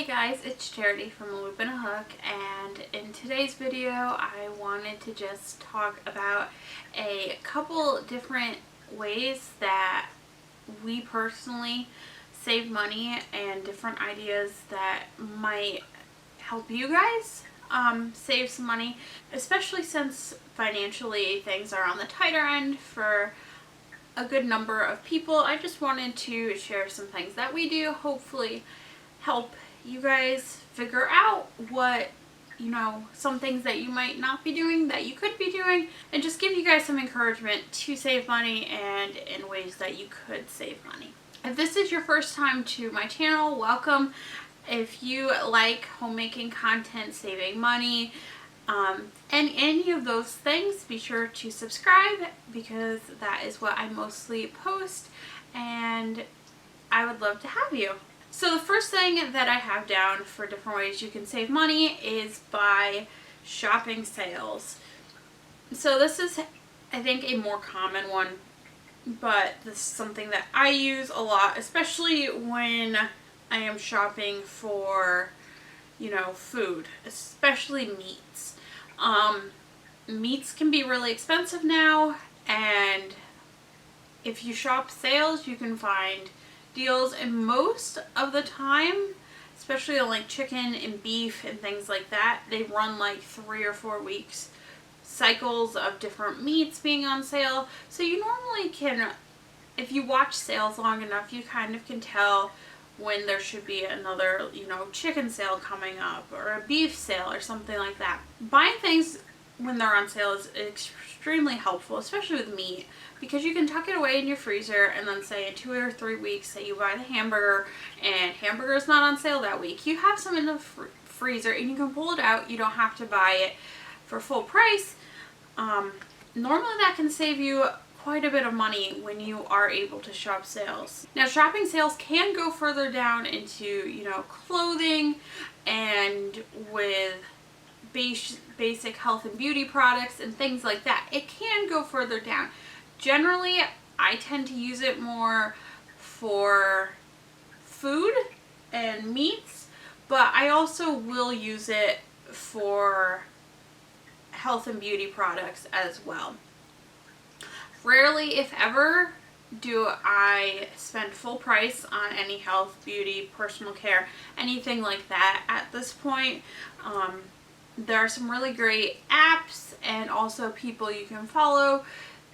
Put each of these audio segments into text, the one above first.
Hey guys, it's Charity from A Loop and a Hook, and in today's video I wanted to just talk about a couple different ways that we personally save money and different ideas that might help you guys save some money, especially since financially things are on the tighter end for a good number of people. I just wanted to share some things that we do, hopefully help you guys figure out what, some things that you might not be doing that you could be doing, and just give you guys some encouragement to save money and in ways that you could save money. If this is your first time to my channel, welcome. If you like homemaking content, saving money, and any of those things, be sure to subscribe because that is what I mostly post, and I would love to have you. So the first thing that I have down for different ways you can save money is by shopping sales. So this is, I think, a more common one, but this is something that I use a lot, especially when I am shopping for, food, especially meats. Meats can be really expensive now, and if you shop sales, you can find deals, and most of the time, especially on like chicken and beef and things like that, they run like 3 or 4 weeks cycles of different meats being on sale. So you normally can, if you watch sales long enough, you kind of can tell when there should be another, chicken sale coming up or a beef sale or something like that. Buying things when they're on sale is extremely helpful, especially with meat, because you can tuck it away in your freezer and then say in 2 or 3 weeks, say you buy the hamburger and hamburger is not on sale that week, you have some in the freezer and you can pull it out. You don't have to buy it for full price. Normally that can save you quite a bit of money when you are able to shop sales. Now, shopping sales can go further down into, clothing and with basic health and beauty products and things like that. It can go further down. Generally, I tend to use it more for food and meats, but I also will use it for health and beauty products as well. Rarely, if ever, do I spend full price on any health, beauty, personal care, anything like that at this point. There are some really great apps and also people you can follow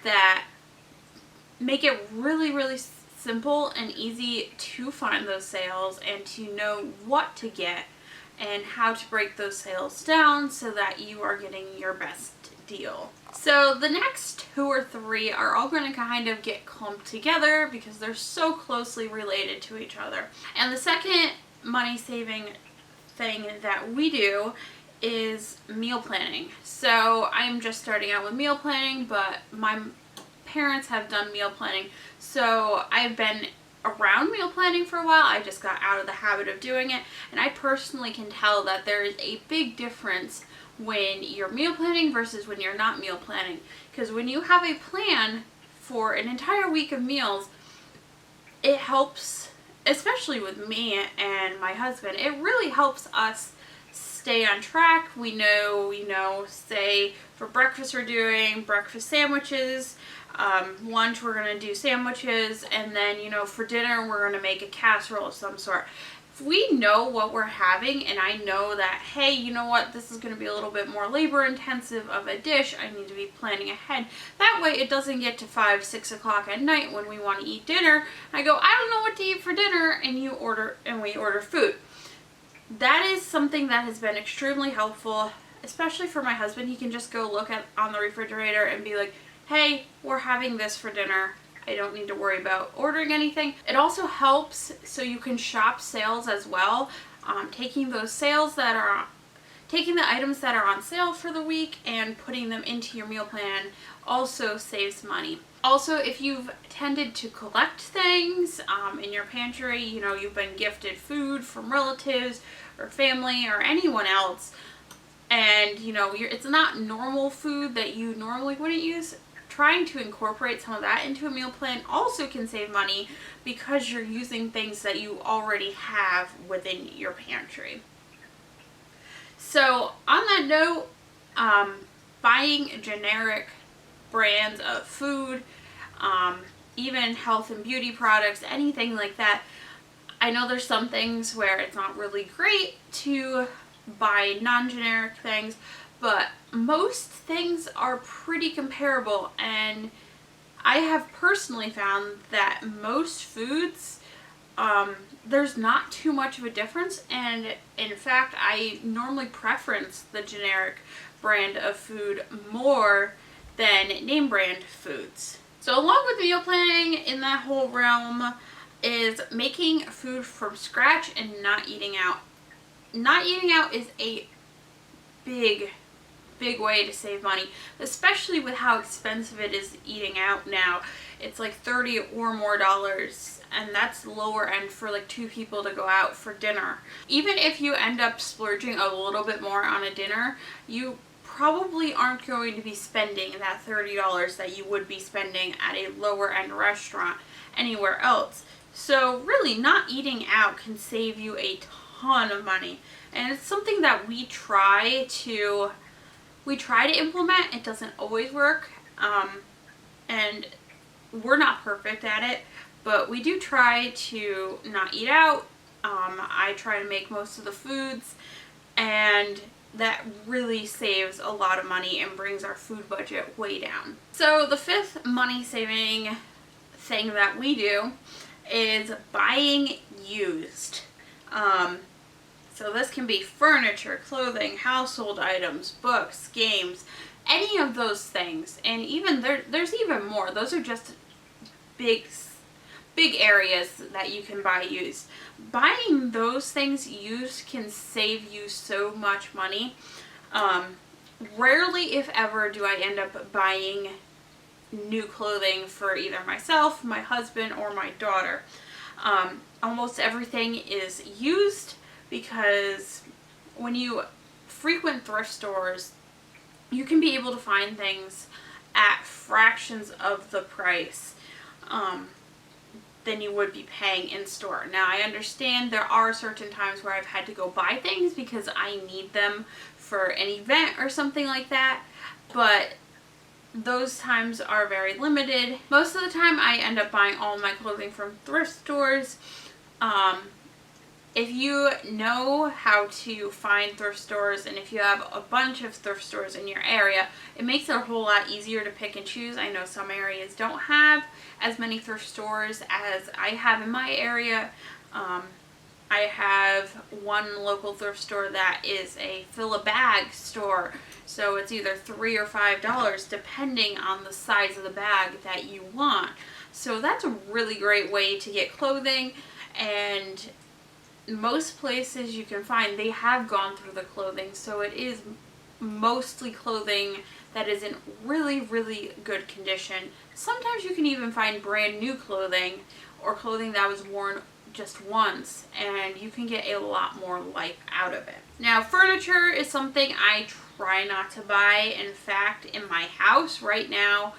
that make it really, really simple and easy to find those sales and to know what to get and how to break those sales down so that you are getting your best deal. So the next 2 or 3 are all going to kind of get clumped together because they're so closely related to each other. And the second money saving thing that we do is meal planning. So I'm just starting out with meal planning, but my parents have done meal planning. So I've been around meal planning for a while. I just got out of the habit of doing it, and I personally can tell that there is a big difference when you're meal planning versus when you're not meal planning. Because when you have a plan for an entire week of meals, it helps, especially with me and my husband, it really helps us stay on track. We know, say for breakfast we're doing breakfast sandwiches, lunch we're going to do sandwiches, and then, for dinner we're going to make a casserole of some sort. If we know what we're having, and I know that, hey, you know what, this is going to be a little bit more labor intensive of a dish, I need to be planning ahead. That way it doesn't get to 5, 6 o'clock at night when we want to eat dinner. I go, I don't know what to eat for dinner, and we order food. That is something that has been extremely helpful, especially for my husband. He can just go look on the refrigerator and be like, hey, we're having this for dinner. I don't need to worry about ordering anything. It also helps so you can shop sales as well. Taking the items that are on sale for the week and putting them into your meal plan also saves money. Also, if you've tended to collect things in your pantry, you've been gifted food from relatives or family or anyone else, and it's not normal food that you normally wouldn't use, trying to incorporate some of that into a meal plan also can save money because you're using things that you already have within your pantry. So on that note, buying generic brands of food, even health and beauty products, anything like that, I know there's some things where it's not really great to buy non-generic things, but most things are pretty comparable, and I have personally found that most foods, there's not too much of a difference, and in fact I normally preference the generic brand of food more than name brand foods. So along with meal planning in that whole realm is making food from scratch and not eating out. Not eating out is a big way to save money, especially with how expensive it is eating out now. It's like $30 or more, and that's lower end for like 2 people to go out for dinner. Even if you end up splurging a little bit more on a dinner, you probably aren't going to be spending that $30 that you would be spending at a lower end restaurant anywhere else. So really, not eating out can save you a ton of money, and it's something that we try to implement. It doesn't always work, and we're not perfect at it, but we do try to not eat out. I try to make most of the foods, and that really saves a lot of money and brings our food budget way down. So the 5th money saving thing that we do is buying used. So this can be furniture, clothing, household items, books, games, any of those things. And even there's even more. Those are just big areas that you can buy used. Buying those things used can save you so much money. Rarely, if ever, do I end up buying new clothing for either myself, my husband, or my daughter. Almost everything is used, because when you frequent thrift stores, you can be able to find things at fractions of the price than you would be paying in store. Now, I understand there are certain times where I've had to go buy things because I need them for an event or something like that, but those times are very limited. Most of the time I end up buying all my clothing from thrift stores. If you know how to find thrift stores, and if you have a bunch of thrift stores in your area, it makes it a whole lot easier to pick and choose. I know some areas don't have as many thrift stores as I have in my area. I have one local thrift store that is a fill-a-bag store, so it's either $3 or $5 depending on the size of the bag that you want. So that's a really great way to get clothing, and most places you can find, they have gone through the clothing, so it is mostly clothing that is in really good condition. Sometimes you can even find brand new clothing or clothing that was worn just once, and you can get a lot more life out of it. Now, furniture is something I try not to buy. In fact, in my house right now,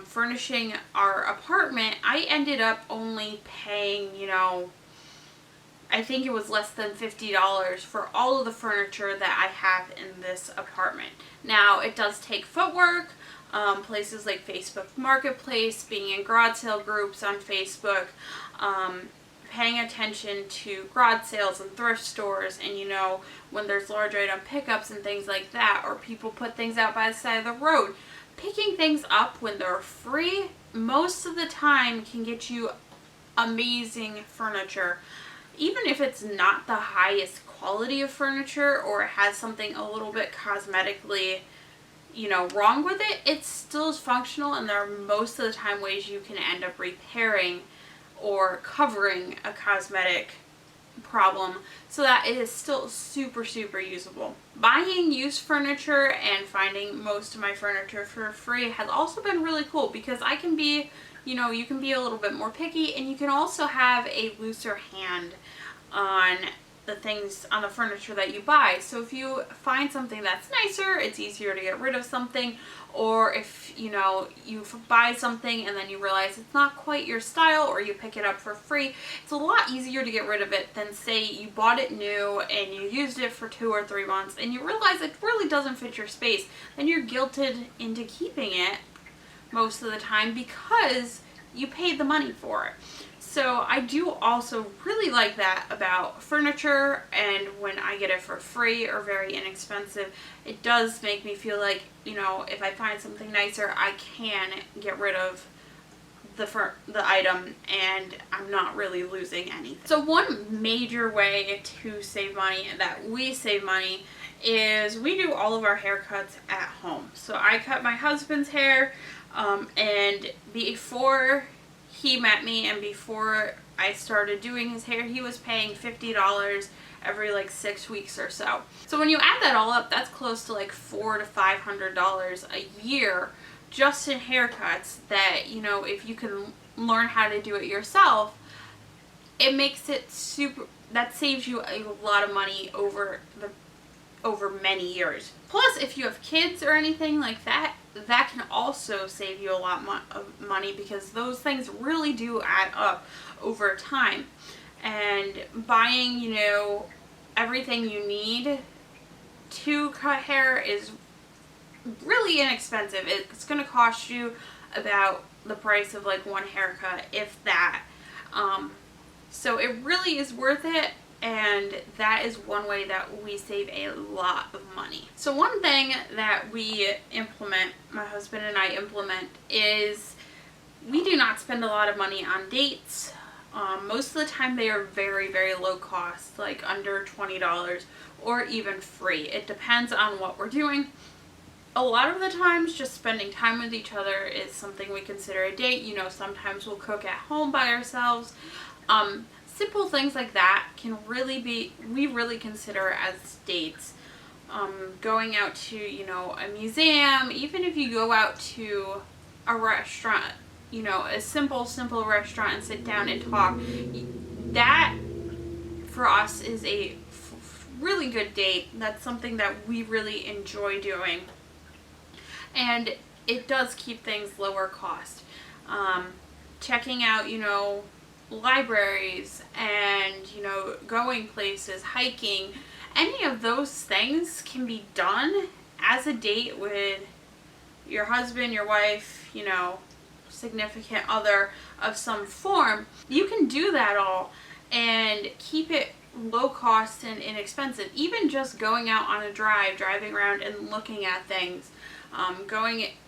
furnishing our apartment, I ended up only paying, I think it was less than $50 for all of the furniture that I have in this apartment. Now, it does take footwork. Places like Facebook Marketplace, being in garage sale groups on Facebook, paying attention to garage sales and thrift stores, and when there's large item pickups and things like that, or people put things out by the side of the road, picking things up when they're free most of the time can get you amazing furniture. Even if it's not the highest quality of furniture, or it has something a little bit cosmetically wrong with it, it still is functional, and there are most of the time ways you can end up repairing or covering a cosmetic problem, so that it is still super usable. Buying used furniture and finding most of my furniture for free has also been really cool, because I can be, you can be a little bit more picky, and you can also have a looser hand on the things on the furniture that you buy. So if you find something that's nicer, it's easier to get rid of something. Or if, you know, you buy something and then you realize it's not quite your style, or you pick it up for free, it's a lot easier to get rid of it than say you bought it new and you used it for 2 or 3 months and you realize it really doesn't fit your space. Then you're guilted into keeping it most of the time because you paid the money for it. So I do also really like that about furniture, and when I get it for free or very inexpensive, it does make me feel like, you know, if I find something nicer, I can get rid of the item and I'm not really losing anything. So one major way to save money, that we save money, is we do all of our haircuts at home. So I cut my husband's hair, and before he met me and before I started doing his hair, he was paying $50 every like 6 weeks or so. So when you add that all up, that's close to like $400 to $500 a year just in haircuts that, you know, if you can learn how to do it yourself, it makes it that saves you a lot of money over many years. Plus, if you have kids or anything like that, that can also save you a lot of money, because those things really do add up over time. And buying, you know, everything you need to cut hair is really inexpensive. It's going to cost you about the price of like one haircut, if that. So it really is worth it. And that is one way that we save a lot of money. So one thing that we implement, my husband and I implement, is we do not spend a lot of money on dates. Most of the time they are very, very low cost, like under $20 or even free. It depends on what we're doing. A lot of the times just spending time with each other is something we consider a date. You know, sometimes we'll cook at home by ourselves. Simple things like that can really be, we really consider as dates. Going out to, you know, a museum, even if you go out to a restaurant, you know, a simple restaurant and sit down and talk, that for us is a really good date. That's something that we really enjoy doing. And it does keep things lower cost. Checking out, you know, libraries and, you know, going places, hiking, any of those things can be done as a date with your husband, your wife, you know, significant other of some form. You can do that all and keep it low cost and inexpensive. Even just going out on a drive, driving around and looking at things,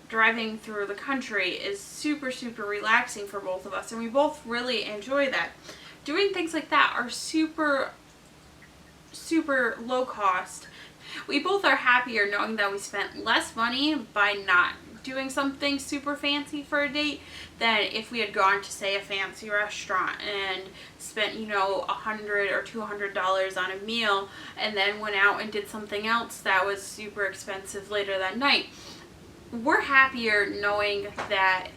driving through the country is super relaxing for both of us, and we both really enjoy that. Doing things like that are super low cost. We both are happier knowing that we spent less money by not doing something super fancy for a date than if we had gone to, say, a fancy restaurant and spent, you know, $100 or $200 on a meal and then went out and did something else that was super expensive later that night. We're happier knowing that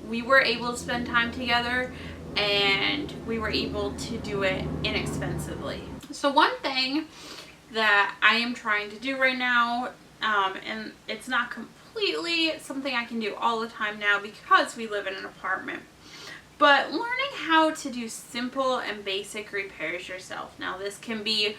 we were able to spend time together and we were able to do it inexpensively. So one thing that I am trying to do right now, and it's not completely something I can do all the time now because we live in an apartment, but learning how to do simple and basic repairs yourself. Now this can be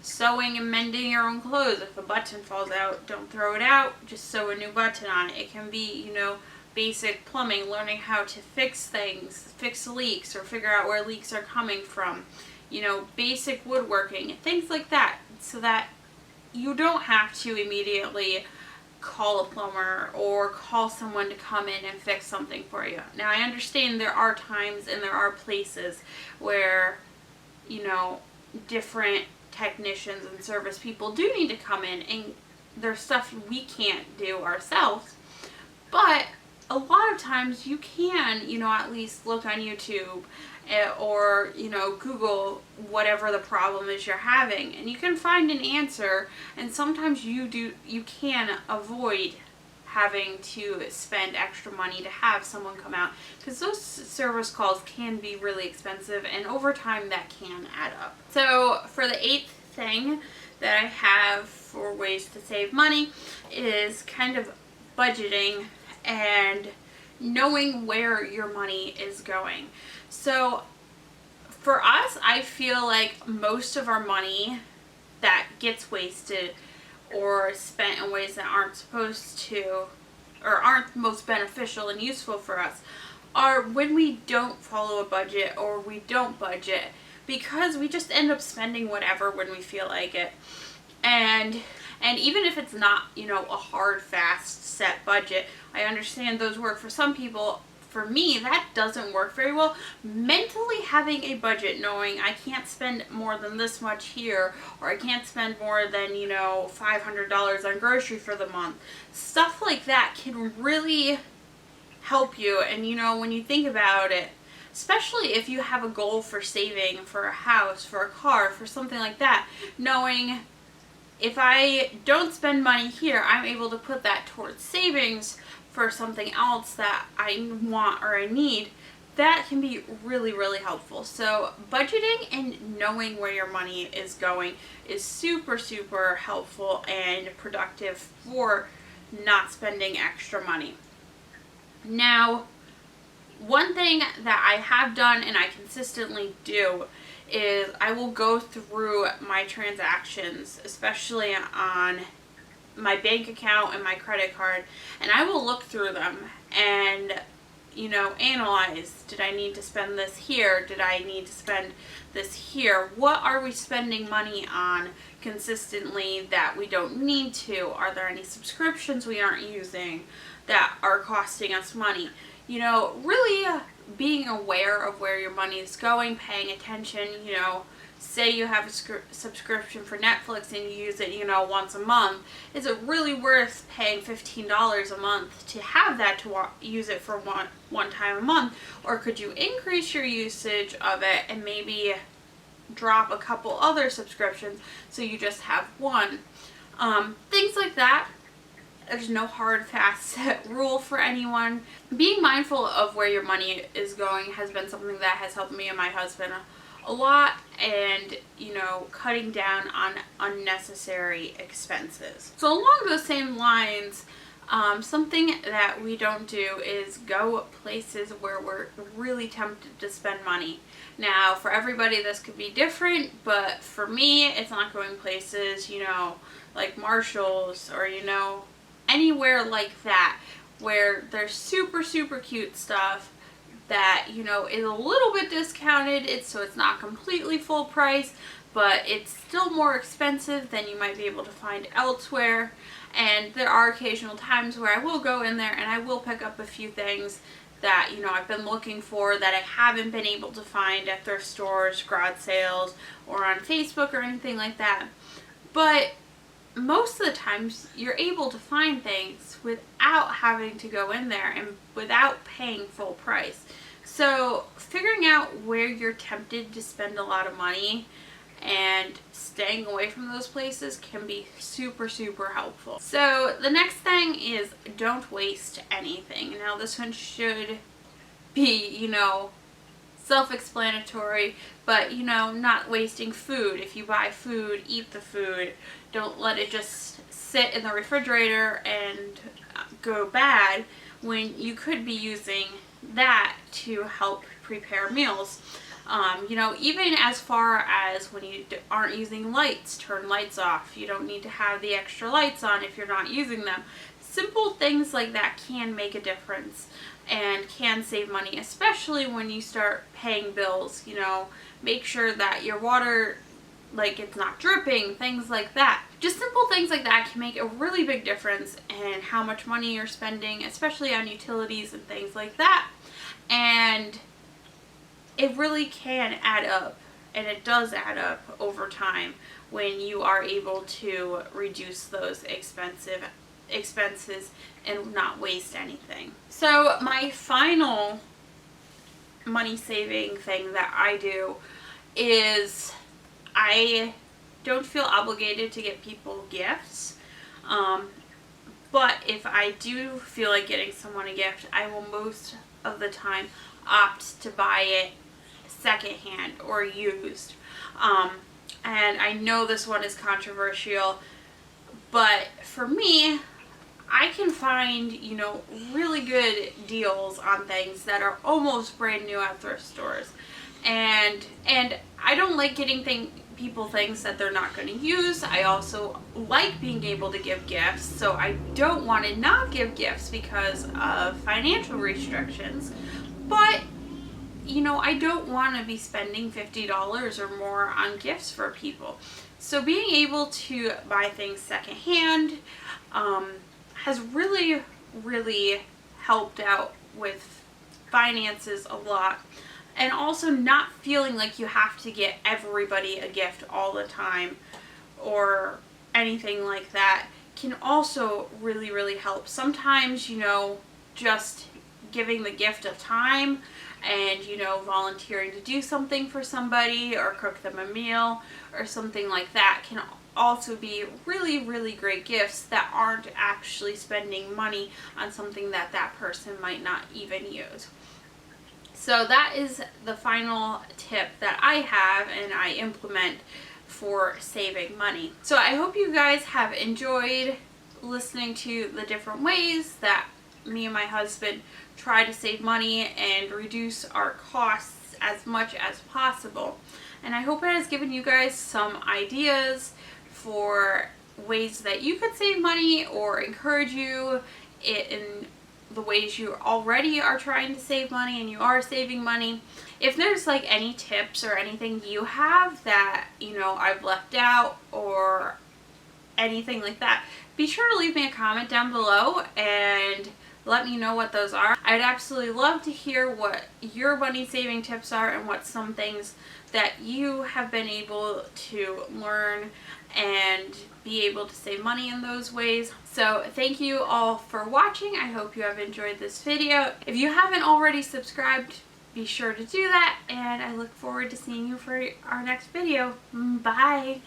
sewing and mending your own clothes. If a button falls out, don't throw it out, just sew a new button on it. It can be, you know, basic plumbing, learning how to fix things, fix leaks or figure out where leaks are coming from, you know, basic woodworking, things like that, so that you don't have to immediately call a plumber or call someone to come in and fix something for you. Now I understand there are times and there are places where, you know, different technicians and service people do need to come in, and there's stuff we can't do ourselves, but a lot of times you can, you know, at least look on YouTube or, you know, Google whatever the problem is you're having, and you can find an answer. And sometimes you can avoid having to spend extra money to have someone come out, because those service calls can be really expensive, and over time that can add up. So for the 8th thing that I have for ways to save money is kind of budgeting and knowing where your money is going. So for us, I feel like most of our money that gets wasted or spent in ways that aren't supposed to, or aren't most beneficial and useful for us, are when we don't follow a budget or we don't budget, because we just end up spending whatever when we feel like it. And even if it's not, a hard, fast, set budget, I understand those work for some people. For me, that doesn't work very well. Mentally having a budget, knowing I can't spend more than this much here, or I can't spend more than, $500 on grocery for the month. Stuff like that can really help you. And, when you think about it, especially if you have a goal for saving for a house, for a car, for something like that, knowing if I don't spend money here, I'm able to put that towards savings for something else that I want or I need, that can be really, really helpful. So budgeting and knowing where your money is going is super, super helpful and productive for not spending extra money. Now, one thing that I have done and I consistently do is I will go through my transactions, especially on my bank account and my credit card, and I will look through them and analyze, did I need to spend this here? Did I need to spend this here? What are we spending money on consistently that we don't need to? Are there any subscriptions we aren't using that are costing us money? Really being aware of where your money is going, paying attention. Say you have a subscription for Netflix and you use it, once a month. Is it really worth paying $15 a month to have that to use it for one time a month? Or could you increase your usage of it and maybe drop a couple other subscriptions so you just have one? Things like that. There's no hard, fast, set rule for anyone. Being mindful of where your money is going has been something that has helped me and my husband a lot, and cutting down on unnecessary expenses. So along those same lines, something that we don't do is go places where we're really tempted to spend money. Now, for everybody this could be different, but for me, it's not going places, like Marshall's or, anywhere like that, where there's super, super cute stuff that, is a little bit discounted, so it's not completely full price, but it's still more expensive than you might be able to find elsewhere. And there are occasional times where I will go in there and I will pick up a few things that, I've been looking for that I haven't been able to find at thrift stores, garage sales, or on Facebook or anything like that. But most of the times you're able to find things without having to go in there and without paying full price. So figuring out where you're tempted to spend a lot of money and staying away from those places can be super, super helpful. So the next thing is don't waste anything. Now this one should be, self-explanatory, but not wasting food. If you buy food, eat the food. Don't let it just sit in the refrigerator and go bad when you could be using that to help prepare meals. Even as far as when you aren't using lights, turn lights off. You don't need to have the extra lights on if you're not using them. Simple things like that can make a difference and can save money, especially when you start paying bills. Make sure that your water, it's not dripping, things like that. Just simple things like that can make a really big difference in how much money you're spending, especially on utilities and things like that. And it really can add up, and it does add up over time when you are able to reduce those expenses and not waste anything. So my final money saving thing that I do is I don't feel obligated to get people gifts, But if I do feel like getting someone a gift, I will most of the time opt to buy it secondhand or used. And I know this one is controversial, but for me, I can find, really good deals on things that are almost brand new at thrift stores. And I don't like getting people things that they're not going to use. I also like being able to give gifts, so I don't want to not give gifts because of financial restrictions. But I don't want to be spending $50 or more on gifts for people. So being able to buy things secondhand has really, really helped out with finances a lot. And also not feeling like you have to get everybody a gift all the time or anything like that can also really, really help. Sometimes, just giving the gift of time and, volunteering to do something for somebody or cook them a meal or something like that can also be really, really great gifts that aren't actually spending money on something that that person might not even use. So that is the final tip that I have and I implement for saving money. So I hope you guys have enjoyed listening to the different ways that me and my husband try to save money and reduce our costs as much as possible. And I hope it has given you guys some ideas for ways that you could save money or encourage you in the ways you already are trying to save money and you are saving money. If there's like any tips or anything you have that I've left out or anything like that, be sure to leave me a comment down below and let me know what those are. I'd absolutely love to hear what your money saving tips are and what some things that you have been able to learn and be able to save money in those ways. So thank you all for watching. I hope you have enjoyed this video. If you haven't already subscribed, be sure to do that, and I look forward to seeing you for our next video. Bye!